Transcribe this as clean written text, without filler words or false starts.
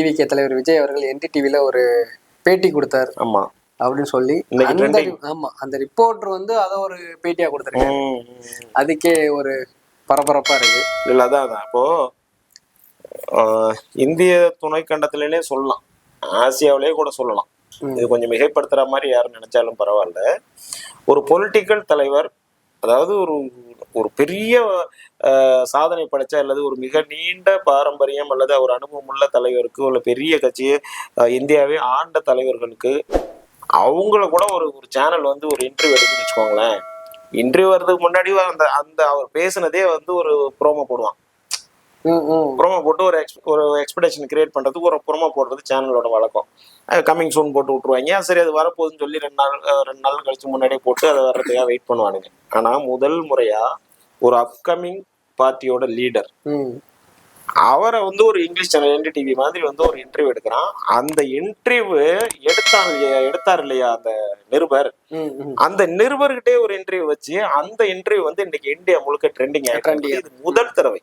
TVK தலைவர் விஜய் அவர்கள் NDTVல ஒரு பேட்டி கொடுத்தாரு. ஆமா அப்படின்னு சொல்லி அந்த ரிப்போர்ட்டர் வந்து அதை ஒரு பேட்டியா கொடுத்துருக்காரு. அதுக்கே ஒரு பரபரப்பா இருக்கு. இல்ல அதான் இப்போ இந்திய துணைக்கண்டத்திலே சொல்லலாம், ஆசியாவிலே கூட சொல்லலாம். இது கொஞ்சம் மிகைப்படுத்துற மாதிரி யாரும் நினைச்சாலும் பரவாயில்ல. ஒரு பொலிட்டிக்கல் தலைவர், அதாவது ஒரு ஒரு பெரிய சாதனை படைச்ச அல்லது ஒரு மிக நீண்ட பாரம்பரியம் அல்லது ஒரு அனுபவம் உள்ள தலைவருக்கு, ஒரு பெரிய கட்சியை இந்தியாவே ஆண்ட தலைவர்களுக்கு அவங்கள கூட ஒரு சேனல் வந்து ஒரு இன்டர்வியூ எடுக்குன்னு வச்சுக்கோங்களேன். இன்டர்வியூ வர்றதுக்கு முன்னாடி அந்த அவர் பேசுனதே வந்து ஒரு ப்ரோமோ போடுவான். ப்ரோமோ போட்டு ஒரு எக்ஸ்பெக்டேஷன் கிரியேட் பண்றதுக்கு ஒரு ப்ரோமோ போடுறது சேனலோட வழக்கம். கம்மிங் சூன் போட்டு விட்டுருவாங்க. சரி அது வரப்போகுதுன்னு சொல்லி 2 நாள் கழிச்சு முன்னாடியே போட்டு அதை வர்றதுக்காக வெயிட் பண்ணுவானுங்க. ஆனா முதல் முறையா ஒரு அப்கமிங் பார்ட்டியோட லீடர் அவரை வந்து ஒரு இங்கிலீஷ் சேனல் NDTV மாதிரி வந்து ஒரு இன்டர்வியூ எடுக்கிறான். அந்த இன்டர்வியூ எடுத்தார் இல்லையா அந்த நிருபர், அந்த நிருபர்கிட்டே ஒரு இன்டர்வியூ வச்சு அந்த இன்டர்வியூ வந்து இன்னைக்கு இந்தியா முழுக்க ட்ரெண்டிங் ஆயிட்டு. இது முதல் தடவை.